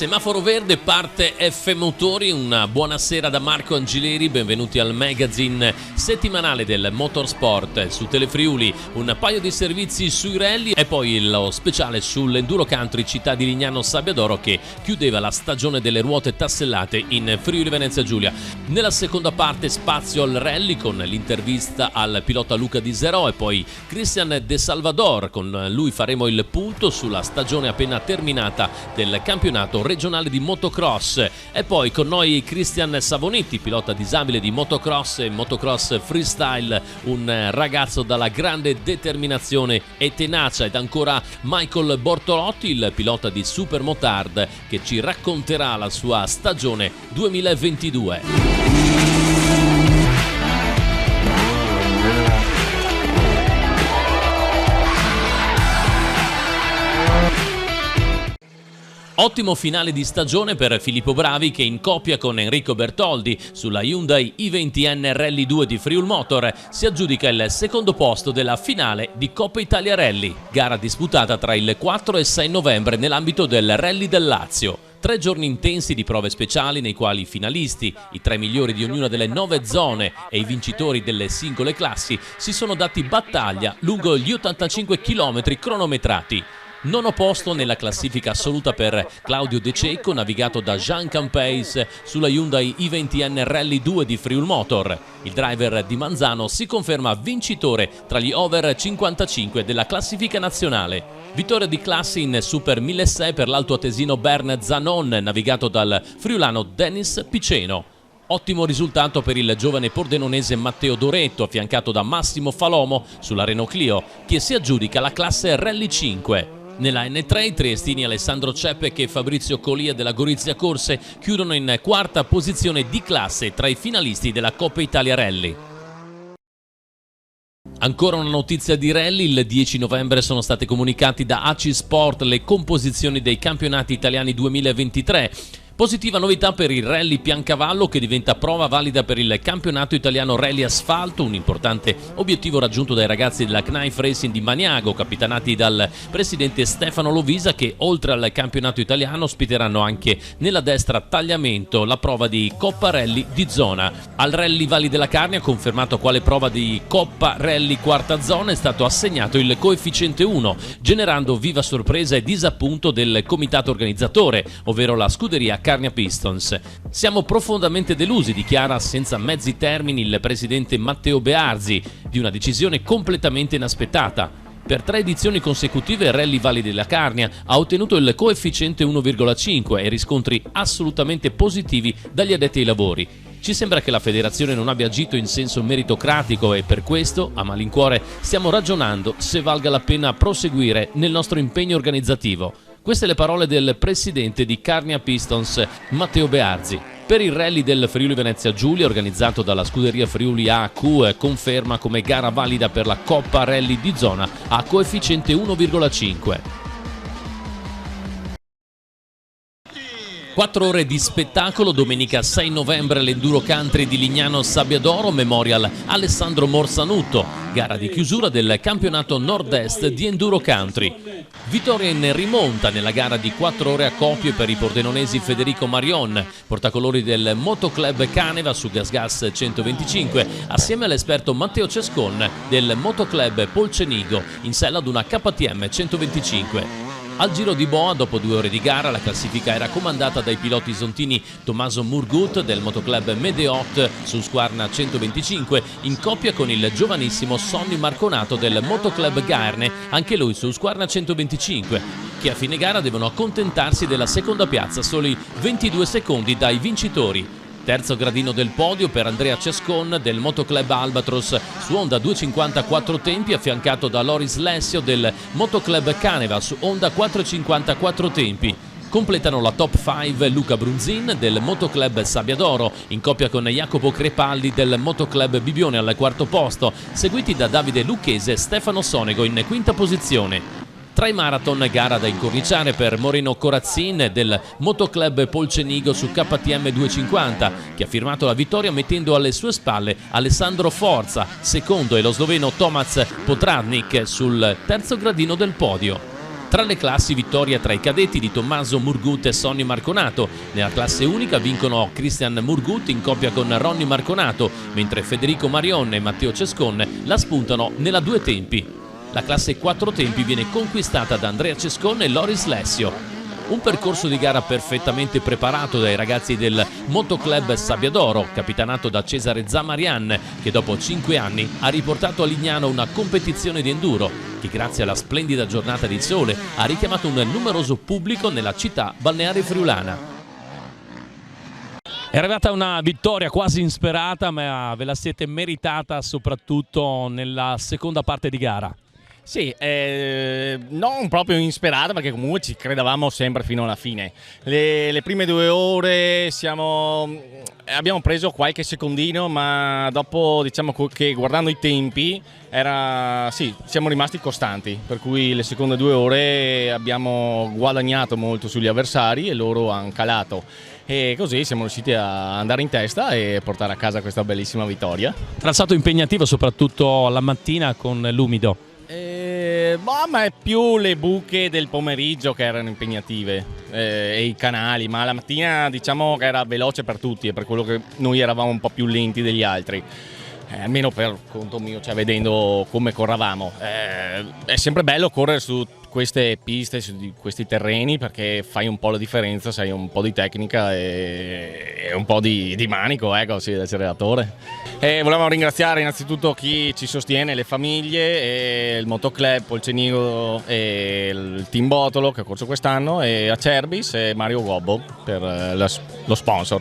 Semaforo verde, parte F Motori, una buonasera da Marco Angileri, benvenuti al magazine settimanale del motorsport su Telefriuli, un paio di servizi sui rally e poi lo speciale sull'Enduro Country Città di Lignano Sabbiadoro che chiudeva la stagione delle ruote tassellate in Friuli Venezia Giulia. Nella seconda parte spazio al rally con l'intervista al pilota Luca Di Serò e poi Cristian De Salvador, con lui faremo il punto sulla stagione appena terminata del campionato regionale di motocross e poi con noi Cristian Savonitti, pilota disabile di motocross e motocross freestyle, un ragazzo dalla grande determinazione e tenacia, ed ancora Michael Bortolotti, il pilota di Supermotard, che ci racconterà la sua stagione 2022. Ottimo finale di stagione per Filippo Bravi, che in coppia con Enrico Bertoldi sulla Hyundai i20N Rally 2 di Friul Motor si aggiudica il secondo posto della finale di Coppa Italia Rally, gara disputata tra il 4 e 6 novembre nell'ambito del Rally del Lazio. 3 giorni intensi di prove speciali nei quali i finalisti, i 3 migliori di ognuna delle 9 zone e i vincitori delle singole classi si sono dati battaglia lungo gli 85 km cronometrati. Nono posto nella classifica assoluta per Claudio De Cecco, navigato da Jean Campeis sulla Hyundai i20N Rally 2 di Friul Motor. Il driver di Manzano si conferma vincitore tra gli over 55 della classifica nazionale. Vittoria di classe in Super 1600 per l'altoatesino Bern Zanon, navigato dal friulano Dennis Piceno. Ottimo risultato per il giovane pordenonese Matteo Doretto, affiancato da Massimo Falomo sulla Renault Clio, che si aggiudica la classe Rally 5. Nella N3 i triestini Alessandro Ceppec e Fabrizio Colia della Gorizia Corse chiudono in quarta posizione di classe tra i finalisti della Coppa Italia Rally. Ancora una notizia di rally: il 10 novembre sono state comunicati da AC Sport le composizioni dei campionati italiani 2023. Positiva novità per il Rally Piancavallo, che diventa prova valida per il campionato italiano Rally Asfalto, un importante obiettivo raggiunto dai ragazzi della Knife Racing di Maniago, capitanati dal presidente Stefano Lovisa, che oltre al campionato italiano ospiteranno anche nella destra tagliamento la prova di Coppa Rally di zona. Al Rally Valli della Carnia, confermato quale prova di Coppa Rally quarta zona, è stato assegnato il coefficiente 1, generando viva sorpresa e disappunto del comitato organizzatore, ovvero la scuderia Carnia Pistons. Siamo profondamente delusi, dichiara senza mezzi termini il presidente Matteo Bearzi, di una decisione completamente inaspettata. Per 3 edizioni consecutive il Rally Valli della Carnia ha ottenuto il coefficiente 1,5 e riscontri assolutamente positivi dagli addetti ai lavori. Ci sembra che la federazione non abbia agito in senso meritocratico e per questo, a malincuore, stiamo ragionando se valga la pena proseguire nel nostro impegno organizzativo. Queste le parole del presidente di Carnia Pistons, Matteo Bearzi. Per il rally del Friuli Venezia Giulia, organizzato dalla scuderia Friuli AQ, conferma come gara valida per la Coppa Rally di zona a coefficiente 1,5. 4 ore di spettacolo, domenica 6 novembre all'Enduro Country di Lignano Sabbiadoro, Memorial Alessandro Morsanutto, gara di chiusura del campionato nord-est di Enduro Country. Vittoria in rimonta nella gara di 4 ore a coppie per i pordenonesi Federico Marion, portacolori del Motoclub Caneva su GasGas 125, assieme all'esperto Matteo Cescon del Motoclub Polcenigo in sella ad una KTM 125. Al giro di boa, dopo 2 ore di gara, la classifica era comandata dai piloti isontini Tommaso Murgut del motoclub Medeot su Squarna 125, in coppia con il giovanissimo Sonny Marconato del motoclub Gaerne, anche lui su Squarna 125, che a fine gara devono accontentarsi della seconda piazza, soli 22 secondi dai vincitori. Terzo gradino del podio per Andrea Cescon del Motoclub Albatros su Honda 250 4 tempi, affiancato da Loris Lessio del Motoclub Caneva su Honda 450 4 tempi. Completano la top 5 Luca Brunzin del Motoclub Sabbiadoro, in coppia con Jacopo Crepaldi del Motoclub Bibione al quarto posto, seguiti da Davide Lucchese e Stefano Sonego in quinta posizione. Tra i marathon, gara da incorniciare per Moreno Corazzin del Motoclub Polcenigo su KTM 250, che ha firmato la vittoria mettendo alle sue spalle Alessandro Forza, secondo, e lo sloveno Tomac Potradnik sul terzo gradino del podio. Tra le classi vittoria tra i cadetti di Tommaso Murgut e Sonny Marconato. Nella classe unica vincono Christian Murgut in coppia con Ronny Marconato, mentre Federico Marion e Matteo Cescon la spuntano nella 2 tempi. La classe 4 tempi viene conquistata da Andrea Cescon e Loris Lessio. Un percorso di gara perfettamente preparato dai ragazzi del Motoclub Sabbiadoro, capitanato da Cesare Zamarian, che dopo 5 anni ha riportato a Lignano una competizione di enduro che grazie alla splendida giornata di sole ha richiamato un numeroso pubblico nella città balneare friulana. È arrivata una vittoria quasi insperata, ma ve la siete meritata soprattutto nella seconda parte di gara. Sì, non proprio insperata perché comunque ci credevamo sempre fino alla fine. Le prime 2 ore abbiamo preso qualche secondino, ma dopo diciamo che guardando i tempi siamo rimasti costanti, per cui le seconde 2 ore abbiamo guadagnato molto sugli avversari e loro hanno calato. E così siamo riusciti a andare in testa e portare a casa questa bellissima vittoria. Tracciato impegnativo soprattutto la mattina con l'umido. Ma è più le buche del pomeriggio che erano impegnative e i canali, ma la mattina diciamo che era veloce per tutti e per quello che noi eravamo un po' più lenti degli altri, almeno per conto mio, cioè vedendo come corravamo. È sempre bello correre su queste piste, su questi terreni, perché fai un po' la differenza, sai, un po' di tecnica e un po' di manico, ecco, sì, dell'acceleratore. Volevamo ringraziare innanzitutto chi ci sostiene, le famiglie, e il Motoclub Polcenigo e il Team Botolo che ha corso quest'anno, e Acerbis e Mario Gobbo per lo sponsor.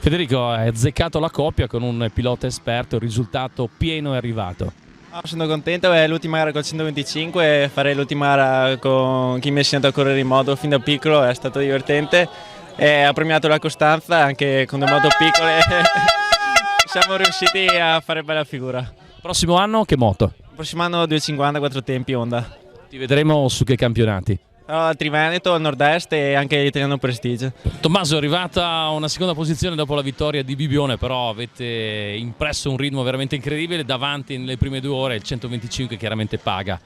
Federico, hai azzeccato la coppia con un pilota esperto, il risultato pieno è arrivato. Sono contento, è l'ultima gara col 125, farei l'ultima gara con chi mi ha insegnato a correre in moto fin da piccolo, è stato divertente e ha premiato la costanza anche con le moto piccole. Siamo riusciti a fare bella figura. Prossimo anno che moto? Prossimo anno 250 4 tempi Honda. Ti vedremo su che campionati? Al Triveneto, al Nord-Est e anche l'Italiano Prestige. Tommaso, è arrivata una seconda posizione dopo la vittoria di Bibione, però avete impresso un ritmo veramente incredibile davanti nelle prime 2 ore, il 125 chiaramente paga.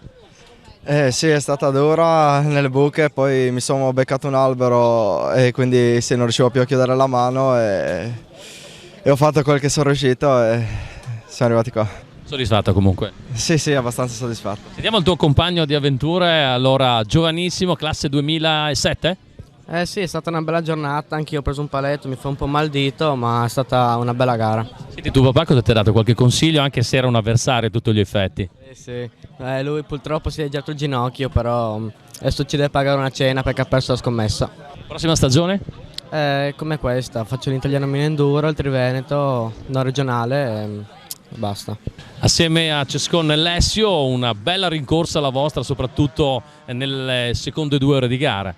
Sì, è stata dura nelle buche, poi mi sono beccato un albero e quindi non riuscivo più a chiudere la mano e ho fatto quel che sono riuscito e siamo arrivati qua. Soddisfatto comunque? Sì, abbastanza soddisfatto. Sentiamo il tuo compagno di avventure, allora giovanissimo, classe 2007? Sì, è stata una bella giornata, anche io ho preso un paletto, mi fa un po' mal dito, ma è stata una bella gara. Senti, tuo papà cosa ti ha dato? Qualche consiglio, anche se era un avversario a tutti gli effetti? Sì. Lui purtroppo si è girato il ginocchio, però adesso ci deve pagare una cena perché ha perso la scommessa. Prossima stagione? Come questa, faccio l'italiano mini enduro, il Triveneto, non regionale. Basta. Assieme a Cescon e Lessio una bella rincorsa la vostra, soprattutto nelle seconde 2 ore di gara.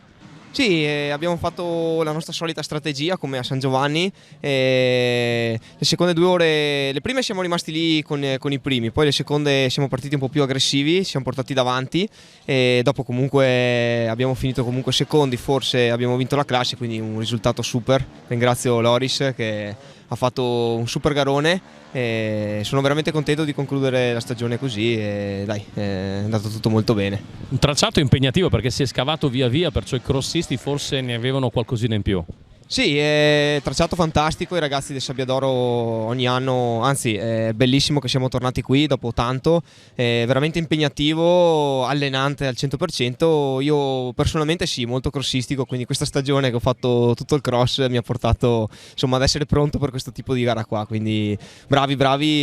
Sì, abbiamo fatto la nostra solita strategia come a San Giovanni. Le seconde 2 ore, le prime siamo rimasti lì con i primi, poi le seconde siamo partiti un po' più aggressivi, siamo portati davanti e dopo comunque abbiamo finito comunque secondi, forse abbiamo vinto la classe, quindi un risultato super. Ringrazio Loris che ha fatto un super garone e sono veramente contento di concludere la stagione così e dai, è andato tutto molto bene. Un tracciato impegnativo perché si è scavato via via, perciò i crossisti forse ne avevano qualcosina in più. Sì, è tracciato fantastico, i ragazzi del Sabbiadoro ogni anno, anzi è bellissimo che siamo tornati qui dopo tanto, è veramente impegnativo, allenante al 100%, io personalmente sì, molto crossistico, quindi questa stagione che ho fatto tutto il cross mi ha portato insomma ad essere pronto per questo tipo di gara qua, quindi bravi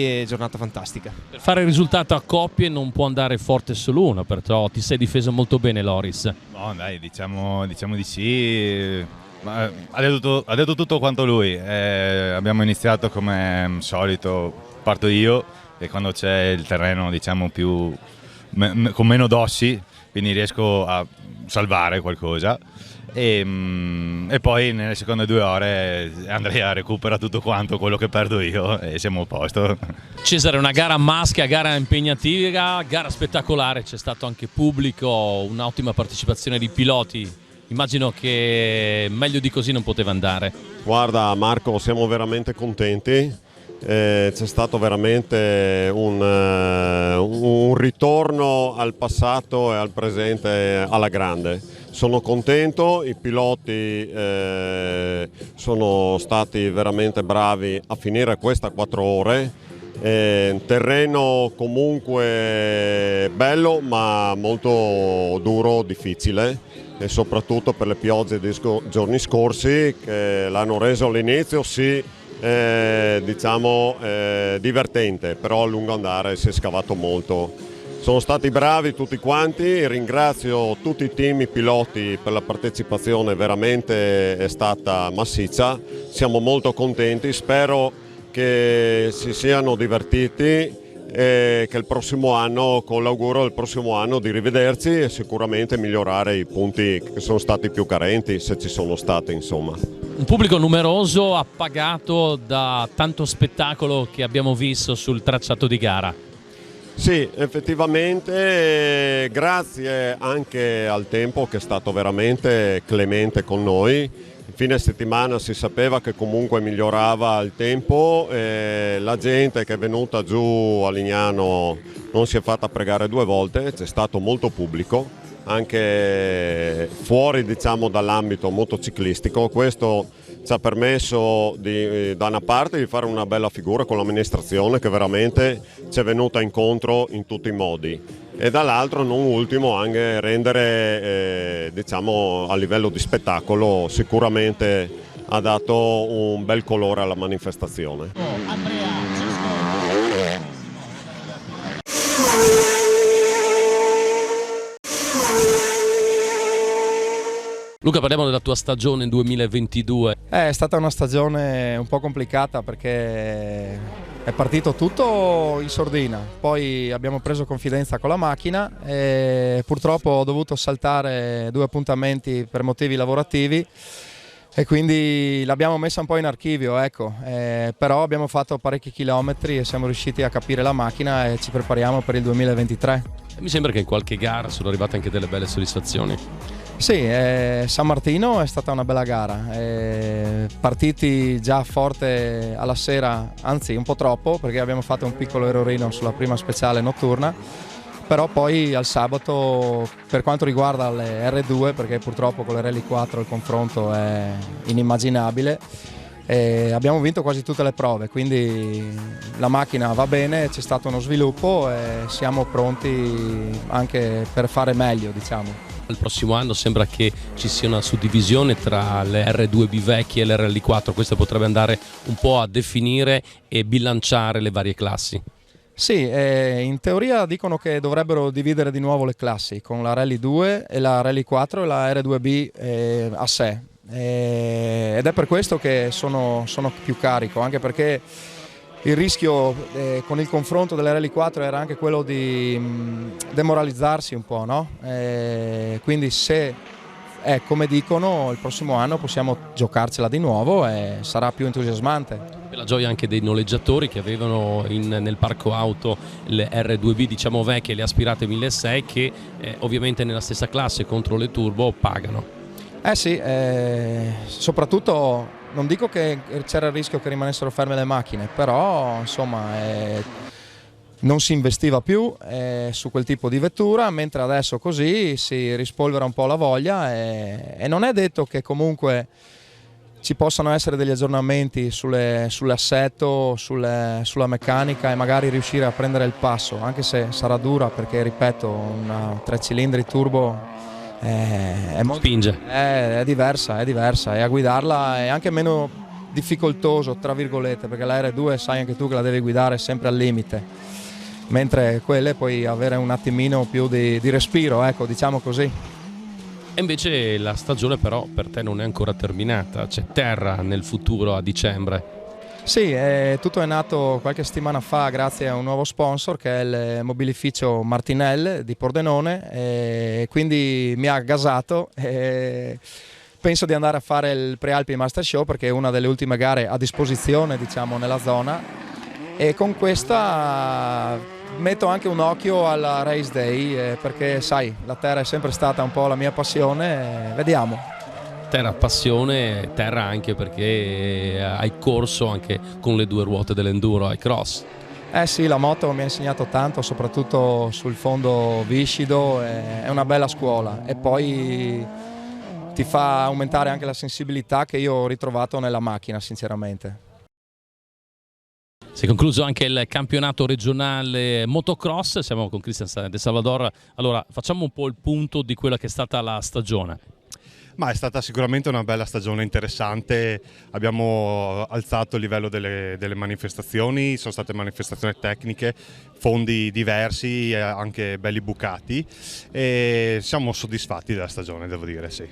e giornata fantastica. Per fare il risultato a coppie non può andare forte solo uno, perciò ti sei difeso molto bene Loris. No dai, diciamo di sì. Ha detto tutto quanto lui. Abbiamo iniziato come solito, parto io e quando c'è il terreno diciamo più con meno dossi, quindi riesco a salvare qualcosa e poi nelle seconde 2 ore Andrea recupera tutto quanto quello che perdo io e siamo a posto. Cesare, una gara maschia, gara impegnativa, gara spettacolare, c'è stato anche pubblico, un'ottima partecipazione di piloti. Immagino che meglio di così non poteva andare. Guarda Marco, siamo veramente contenti c'è stato veramente un ritorno al passato e al presente alla grande. Sono contento, i piloti sono stati veramente bravi a finire questa 4 ore. Terreno comunque bello ma molto duro, difficile, e soprattutto per le piogge dei giorni scorsi che l'hanno reso all'inizio divertente, però a lungo andare si è scavato molto. Sono stati bravi tutti quanti, ringrazio tutti i team, i piloti per la partecipazione, veramente è stata massiccia, siamo molto contenti, spero che si siano divertiti e che il prossimo anno, con l'augurio del prossimo anno di rivederci e sicuramente migliorare i punti che sono stati più carenti, se ci sono stati, insomma. Un pubblico numeroso, appagato da tanto spettacolo che abbiamo visto sul tracciato di gara. Sì, effettivamente, grazie anche al tempo che è stato veramente clemente con noi. Fine settimana si sapeva che comunque migliorava il tempo, e la gente che è venuta giù a Lignano non si è fatta pregare 2 volte, c'è stato molto pubblico, anche fuori dall'ambito motociclistico. Questo ci ha permesso da una parte di fare una bella figura con l'amministrazione che veramente ci è venuta incontro in tutti i modi, e dall'altro, non ultimo, anche rendere a livello di spettacolo sicuramente ha dato un bel colore alla manifestazione. Luca, parliamo della tua stagione 2022. È stata una stagione un po' complicata perché è partito tutto in sordina, poi abbiamo preso confidenza con la macchina e purtroppo ho dovuto saltare 2 appuntamenti per motivi lavorativi e quindi l'abbiamo messa un po' in archivio, ecco. Però abbiamo fatto parecchi chilometri e siamo riusciti a capire la macchina e ci prepariamo per il 2023. Mi sembra che in qualche gara sono arrivate anche delle belle soddisfazioni. Sì, San Martino è stata una bella gara, partiti già forte alla sera, anzi un po' troppo perché abbiamo fatto un piccolo errorino sulla prima speciale notturna, però poi al sabato per quanto riguarda le R2, perché purtroppo con le Rally 4 il confronto è inimmaginabile, abbiamo vinto quasi tutte le prove, quindi la macchina va bene, c'è stato uno sviluppo e siamo pronti anche per fare meglio, diciamo. Il prossimo anno sembra che ci sia una suddivisione tra le R2B vecchie e le Rally 4, questo potrebbe andare un po' a definire e bilanciare le varie classi. Sì, in teoria dicono che dovrebbero dividere di nuovo le classi con la Rally 2 e la Rally 4 e la R2B a sé, ed è per questo che sono più carico, anche perché il rischio con il confronto delle Rally 4 era anche quello di demoralizzarsi un po', no? Quindi se è come dicono, il prossimo anno possiamo giocarcela di nuovo e sarà più entusiasmante. Per la gioia anche dei noleggiatori che avevano nel parco auto le R2B diciamo vecchie, le aspirate 1600, che ovviamente nella stessa classe contro le turbo pagano. Sì, soprattutto non dico che c'era il rischio che rimanessero ferme le macchine, però insomma non si investiva più su quel tipo di vettura, mentre adesso così si rispolvera un po' la voglia e non è detto che comunque ci possano essere degli aggiornamenti sull'assetto, sulla meccanica e magari riuscire a prendere il passo, anche se sarà dura perché, ripeto, una 3 cilindri turbo spinge. È diversa e a guidarla è anche meno difficoltoso, tra virgolette, perché la R2 sai anche tu che la devi guidare sempre al limite, mentre quelle puoi avere un attimino più di respiro, ecco, diciamo così. E invece la stagione però per te non è ancora terminata, c'è terra nel futuro a dicembre. Sì, tutto è nato qualche settimana fa grazie a un nuovo sponsor che è il mobilificio Martinel di Pordenone, e quindi mi ha gasato e penso di andare a fare il Prealpi Master Show perché è una delle ultime gare a disposizione, diciamo, nella zona, e con questa metto anche un occhio alla Race Day perché sai, la terra è sempre stata un po' la mia passione, vediamo. terra passione, terra anche perché hai corso anche con le due ruote dell'enduro ai cross. Eh sì, la moto mi ha insegnato tanto, soprattutto sul fondo viscido, è una bella scuola e poi ti fa aumentare anche la sensibilità che io ho ritrovato nella macchina, sinceramente. Si è concluso anche il campionato regionale motocross, siamo con Cristian De Salvador. Allora facciamo un po' il punto di quella che è stata la stagione. Ma è stata sicuramente una bella stagione interessante, abbiamo alzato il livello delle manifestazioni, sono state manifestazioni tecniche, fondi diversi, anche belli bucati e siamo soddisfatti della stagione, devo dire, sì.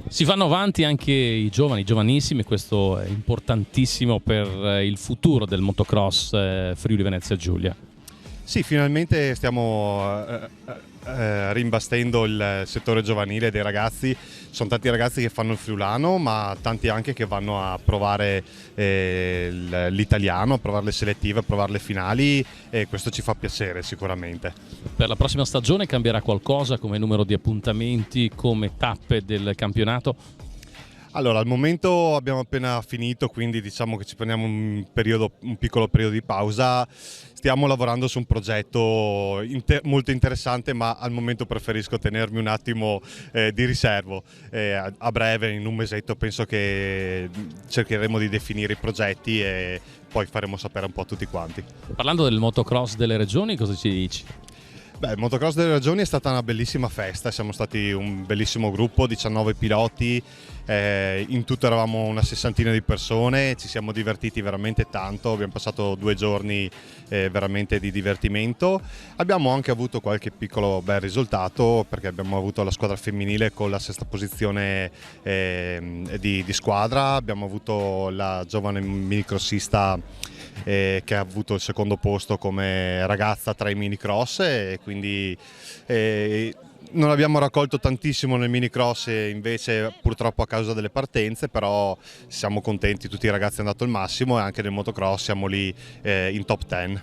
Si vanno avanti anche i giovani, giovanissimi, questo è importantissimo per il futuro del motocross Friuli Venezia Giulia. Sì, finalmente stiamo rimbastendo il settore giovanile dei ragazzi, sono tanti ragazzi che fanno il friulano ma tanti anche che vanno a provare l'italiano, a provare le selettive, a provare le finali e questo ci fa piacere sicuramente. Per la prossima stagione cambierà qualcosa come numero di appuntamenti, come tappe del campionato? Allora, al momento abbiamo appena finito, quindi diciamo che ci prendiamo un piccolo periodo di pausa. Stiamo lavorando su un progetto molto interessante, ma al momento preferisco tenermi un attimo di riservo. A breve, in un mesetto, penso che cercheremo di definire i progetti e poi faremo sapere un po' a tutti quanti. Parlando del motocross delle regioni, cosa ci dici? Beh, il motocross delle regioni è stata una bellissima festa, siamo stati un bellissimo gruppo, 19 piloti, in tutto eravamo una sessantina di persone, ci siamo divertiti veramente tanto, abbiamo passato 2 giorni veramente di divertimento. Abbiamo anche avuto qualche piccolo bel risultato perché abbiamo avuto la squadra femminile con la 6ª posizione di squadra, abbiamo avuto la giovane minicrossista che ha avuto il 2º posto come ragazza tra i minicross e quindi non abbiamo raccolto tantissimo nel minicross invece purtroppo a causa delle partenze, però siamo contenti, tutti i ragazzi hanno dato il massimo e anche nel motocross siamo lì in top 10.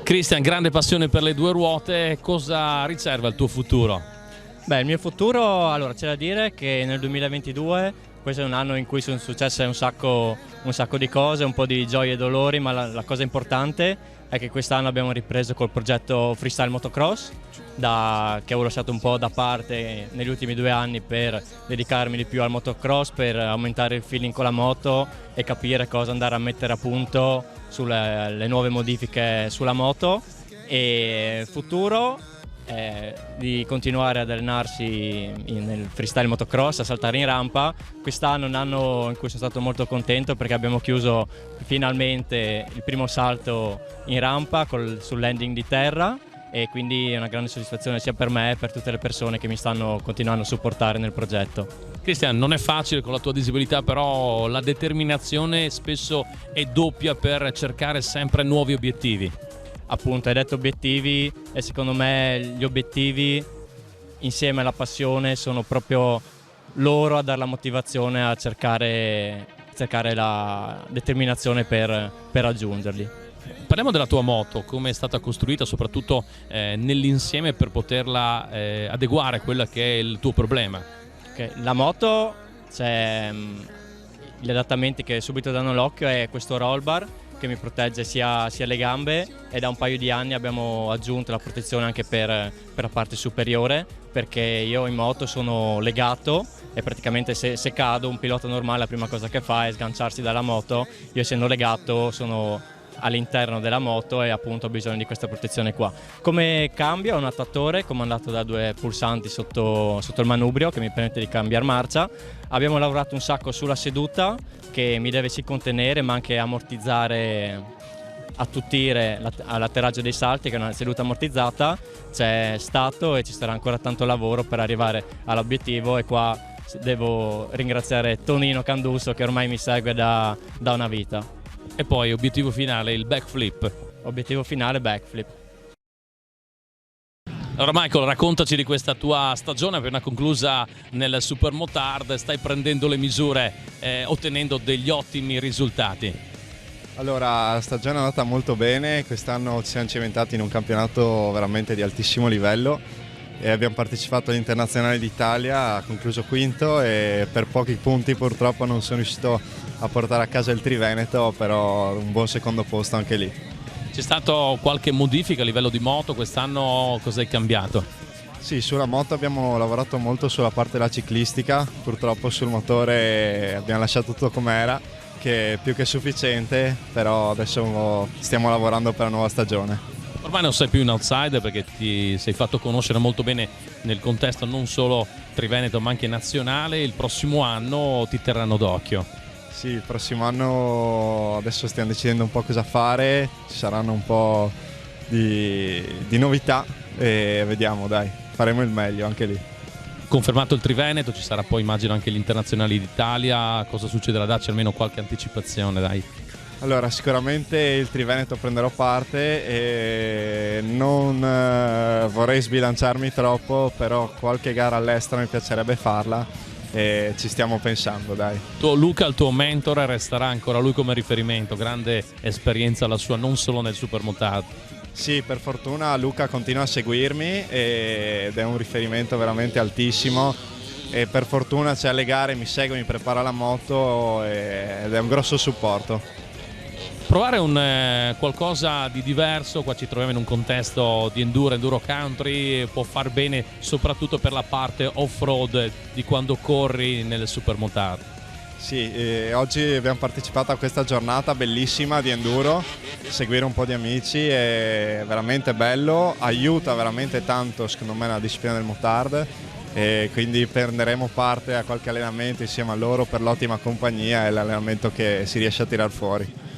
Cristian, grande passione per le due ruote, cosa riserva il tuo futuro? Beh, il mio futuro, allora c'è da dire che nel 2022 questo è un anno in cui sono successe un sacco di cose, un po' di gioie e dolori, ma la cosa importante è che quest'anno abbiamo ripreso col progetto Freestyle Motocross, che avevo lasciato un po' da parte negli ultimi 2 anni per dedicarmi di più al motocross, per aumentare il feeling con la moto e capire cosa andare a mettere a punto sulle nuove modifiche sulla moto. E futuro di continuare ad allenarsi nel freestyle motocross, a saltare in rampa. Quest'anno è un anno in cui sono stato molto contento perché abbiamo chiuso finalmente il primo salto in rampa sul landing di terra e quindi è una grande soddisfazione sia per me che per tutte le persone che mi stanno continuando a supportare nel progetto. Cristian, non è facile con la tua disabilità, però la determinazione spesso è doppia per cercare sempre nuovi obiettivi. Appunto, hai detto obiettivi e secondo me gli obiettivi insieme alla passione sono proprio loro a dare la motivazione a cercare la determinazione per raggiungerli. Parliamo della tua moto, come è stata costruita soprattutto nell'insieme per poterla adeguare a quello che è il tuo problema. Okay. La moto, gli adattamenti che subito danno l'occhio è questo roll bar che mi protegge sia le gambe e da un paio di anni abbiamo aggiunto la protezione anche per la parte superiore perché io in moto sono legato e praticamente se cado un pilota normale la prima cosa che fa è sganciarsi dalla moto, io essendo legato sono all'interno della moto e appunto ho bisogno di questa protezione qua. Come cambio ho un attuatore comandato da 2 pulsanti sotto il manubrio che mi permette di cambiare marcia. Abbiamo lavorato un sacco sulla seduta che mi deve sì contenere ma anche ammortizzare, attutire all'atterraggio dei salti, che è una seduta ammortizzata. C'è stato e ci sarà ancora tanto lavoro per arrivare all'obiettivo e qua devo ringraziare Tonino Canduso che ormai mi segue da una vita. E poi obiettivo finale, il backflip. Obiettivo finale, backflip. Allora Michael, raccontaci di questa tua stagione appena conclusa nel Supermotard, stai prendendo le misure, ottenendo degli ottimi risultati. Allora, la stagione è andata molto bene, quest'anno ci siamo cimentati in un campionato veramente di altissimo livello e abbiamo partecipato all'Internazionale d'Italia, ha concluso quinto e per pochi punti purtroppo non sono riuscito a portare a casa il Triveneto, però un buon secondo posto anche lì. C'è stato qualche modifica a livello di moto quest'anno? Cos'è cambiato? Sì, sulla moto abbiamo lavorato molto sulla parte della ciclistica, purtroppo sul motore abbiamo lasciato tutto com'era, che è più che sufficiente, però adesso stiamo lavorando per la nuova stagione. Ormai non sei più un outsider perché ti sei fatto conoscere molto bene nel contesto non solo Triveneto ma anche nazionale. Il prossimo anno ti terranno d'occhio. Sì, il prossimo anno adesso stiamo decidendo un po' cosa fare, ci saranno un po' di novità e vediamo, dai, faremo il meglio anche lì. Confermato il Triveneto, ci sarà poi immagino anche l'Internazionale d'Italia, cosa succederà? Dacci almeno qualche anticipazione, dai. Allora, sicuramente il Triveneto prenderò parte e non vorrei sbilanciarmi troppo, però qualche gara all'estero mi piacerebbe farla e ci stiamo pensando, dai. Luca, il tuo mentore, resterà ancora lui come riferimento, grande esperienza la sua non solo nel supermotard. Sì, per fortuna Luca continua a seguirmi ed è un riferimento veramente altissimo e per fortuna c'è alle gare, mi segue, mi prepara la moto ed è un grosso supporto. Provare qualcosa di diverso, qua ci troviamo in un contesto di enduro country, può far bene soprattutto per la parte off-road di quando corri nelle supermotard. Sì, oggi abbiamo partecipato a questa giornata bellissima di enduro, seguire un po' di amici è veramente bello, aiuta veramente tanto secondo me la disciplina del motard e quindi prenderemo parte a qualche allenamento insieme a loro per l'ottima compagnia e l'allenamento che si riesce a tirar fuori.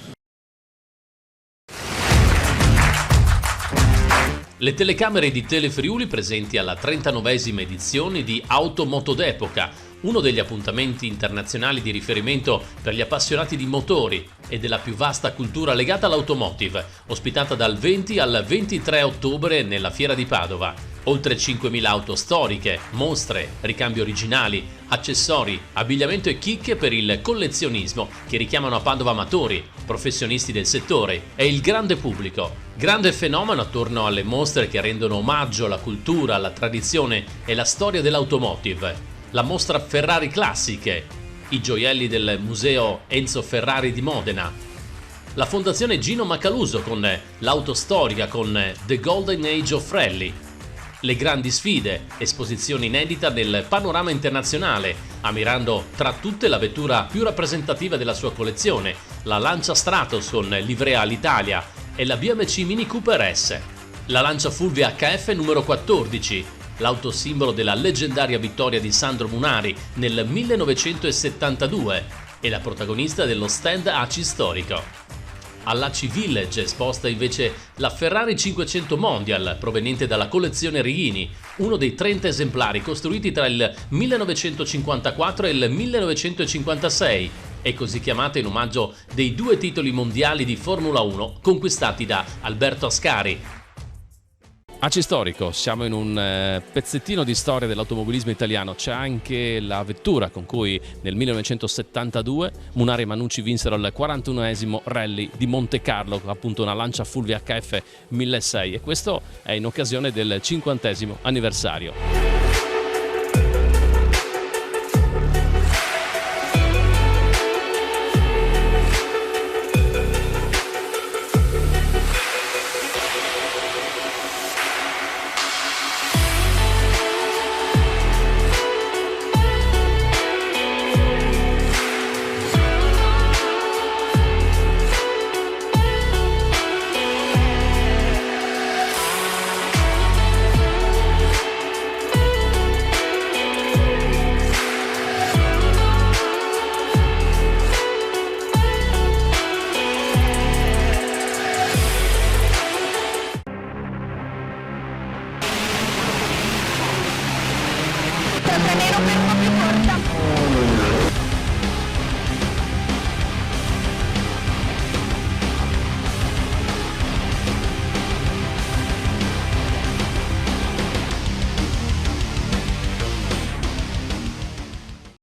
Le telecamere di Telefriuli presenti alla 39esima edizione di Automoto d'Epoca, uno degli appuntamenti internazionali di riferimento per gli appassionati di motori e della più vasta cultura legata all'automotive, ospitata dal 20 al 23 ottobre nella Fiera di Padova. Oltre 5.000 auto storiche, mostre, ricambi originali, accessori, abbigliamento e chicche per il collezionismo che richiamano a Padova amatori, professionisti del settore e il grande pubblico. Grande fenomeno attorno alle mostre che rendono omaggio alla cultura, alla tradizione e alla storia dell'automotive. La mostra Ferrari Classiche, i gioielli del museo Enzo Ferrari di Modena, la fondazione Gino Macaluso con l'auto storica con The Golden Age of Rally, le grandi sfide, esposizione inedita nel panorama internazionale, ammirando tra tutte la vettura più rappresentativa della sua collezione, la Lancia Stratos con livrea all'Italia e la BMC Mini Cooper S, la Lancia Fulvia HF numero 14, l'auto simbolo della leggendaria vittoria di Sandro Munari nel 1972 e la protagonista dello stand ACI storico. All'ACI Village è esposta invece la Ferrari 500 Mondial proveniente dalla collezione Righini, uno dei 30 esemplari costruiti tra il 1954 e il 1956 e così chiamata in omaggio dei 2 titoli mondiali di Formula 1 conquistati da Alberto Ascari. ACI Storico, siamo in un pezzettino di storia dell'automobilismo italiano, c'è anche la vettura con cui nel 1972 Munari e Manucci vinsero il 41esimo rally di Monte Carlo, appunto una Lancia Fulvia HF 1600 e questo è in occasione del 50esimo anniversario.